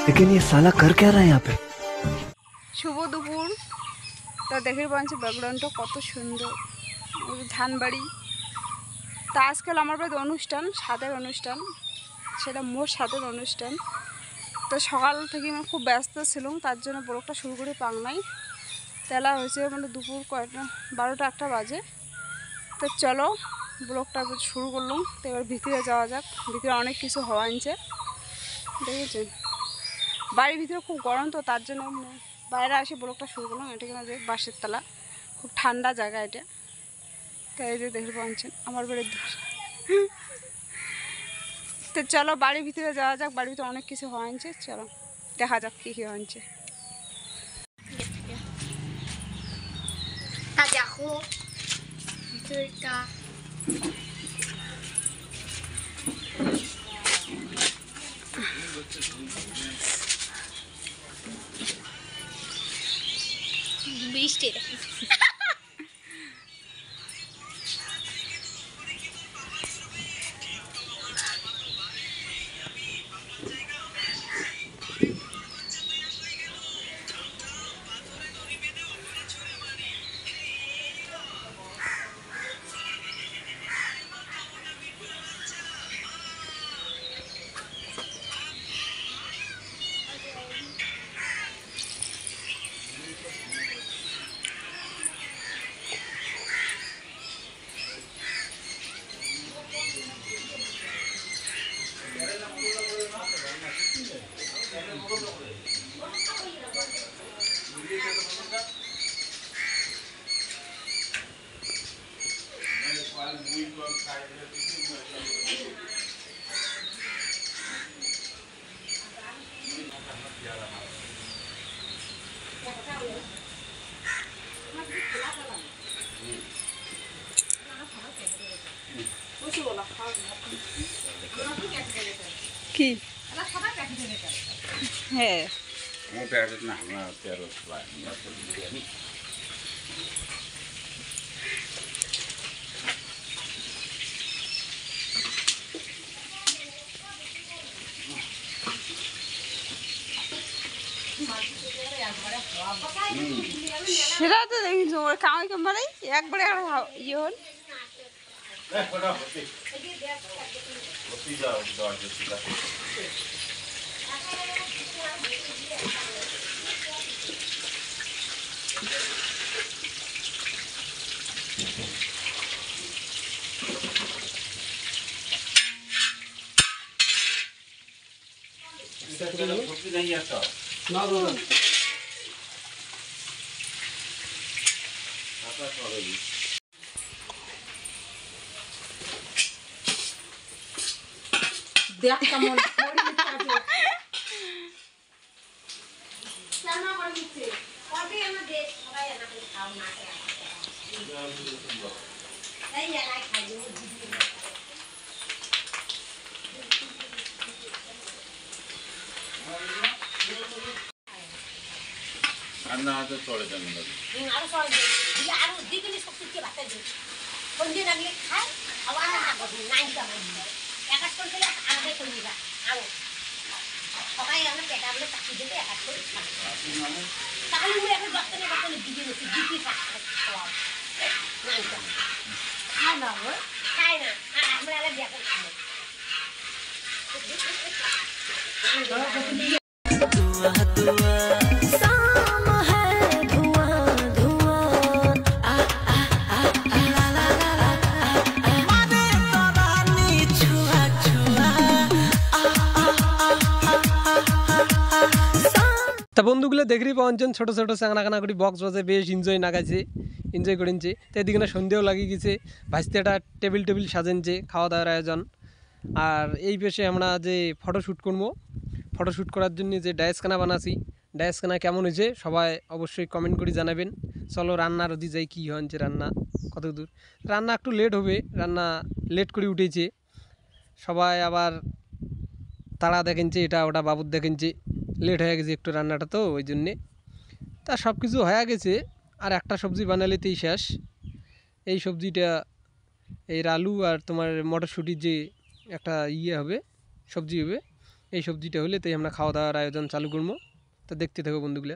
लेकिन ये साला कर क्या रहा है यहाँ पे? শুভ দুপুর। তো দেখে পাচ্ছি ব্যাকগ্রাউন্ডটা কত সুন্দর, ধানবাড়ি। তা আজকাল আমার বাড়িতে অনুষ্ঠান, স্বাদের অনুষ্ঠান, সেটা মোর স্বাদের অনুষ্ঠান। তো সকাল থেকে আমি খুব ব্যস্ত ছিলাম, তার জন্য ব্লগটা শুরু করে পাং নাই। তেলা হয়েছে মানে দুপুর কয়টা, 12টা-1টা বাজে। তো চলো ব্লগটা শুরু করলাম। তো এবার ভিতরে যাওয়া যাক। ভিতরে অনেক কিছু হওয়া আনছে, দেখেছেন। বাড়ির ভিতরে খুব গরম, তো তার জন্য বাইরে এসে ব্লগটা শুরু করলাম। এটা কিনা যে বাঁশের তলা, খুব ঠান্ডা জায়গা এটা। তাই এই যে দেখতে পাচ্ছেন আমার বাড়ির দূর। তো চলো বাড়ির ভিতরে যাওয়া যাক। বাড়ির ভিতরে অনেক কিছু হওয়া আনছে, চলো দেখা যাক কী কী হয়েছে। বৃষ্টি কি হ্যাঁ সেটা তো দেখি ওর কামাই কামাই একবারে ইয়ে হল। দেখ কেমন রান্না হয়তো চলে যাবে আরো সহজ আরো দিকে সব কিছু ভাতে দিই কোন দিন আগে খাই আবার না নাই কামাই একাশ করে আলাদা করে দিবা আরো সবাই আমরা পেটা বলে চাকরি দিতে একাশ করে তাহলে আমি এখন বাচ্চাদের বাচ্চাদের দিকে নিচ্ছি দিকে খাওয়া নাই খাই না খাই না আর আমরা আলাদা বিয়া করে খাবো। তা বন্ধুগুলো দেখি পাওয়ান ছোটো ছোটো চাংনা করি বক্স বাজে বেশ এনজয় নাগাইছে, এনজয় করেছে। তো এদিকে না সন্ধ্যেও লাগিয়ে গেছে, ভাজতে একটা টেবিল সাজেনছে, খাওয়া দাওয়ার আয়োজন। আর এই পেশে আমরা যে ফটোশ্যুট করবো, ফটোশ্যুট করার জন্য যে ডায়েসখানা বানাছি, ডায়েসখানা কেমন হয়েছে সবাই অবশ্যই কমেন্ট করে জানাবেন। চলো রান্নার ওদি যাই, কী হয়েছে রান্না, কত দূর রান্না। একটু লেট হবে, রান্না লেট করে উঠেছে সবাই, আবার তারা দেখেনছে এটা ওটা বাবুর দেখেনছে, লেট হয়ে গেছে একটু রান্নাটা, তো ওই জন্যে। তা সব কিছু হয়ে গেছে, আর একটা সবজি বানালেতেই শেষ। এই সবজিটা এই আলু আর তোমার মটরশুঁটির যে একটা ইয়ে হবে, সবজি হবে, এই সবজিটা হলে তাই আমরা খাওয়া দাওয়ার আয়োজন চালু করবো। তো দেখতে থাকো বন্ধুগুলো।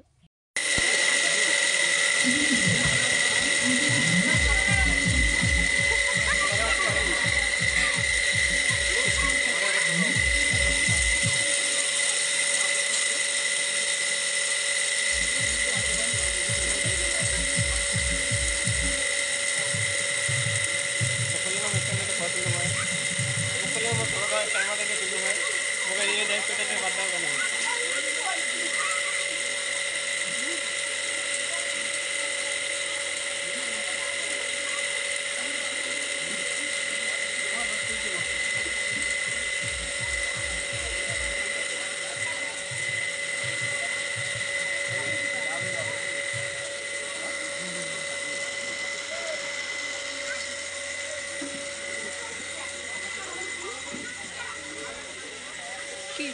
কি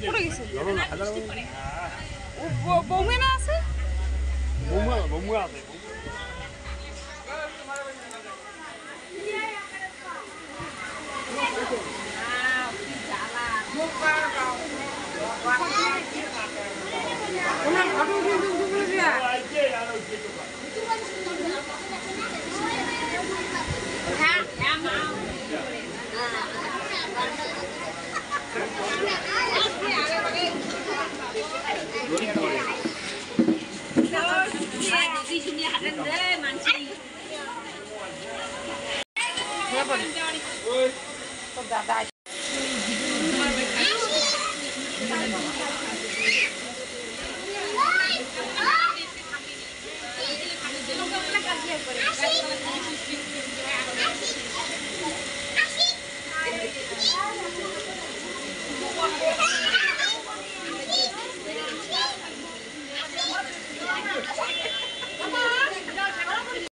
পড়ে গেছে বৌমে না আছে দাদা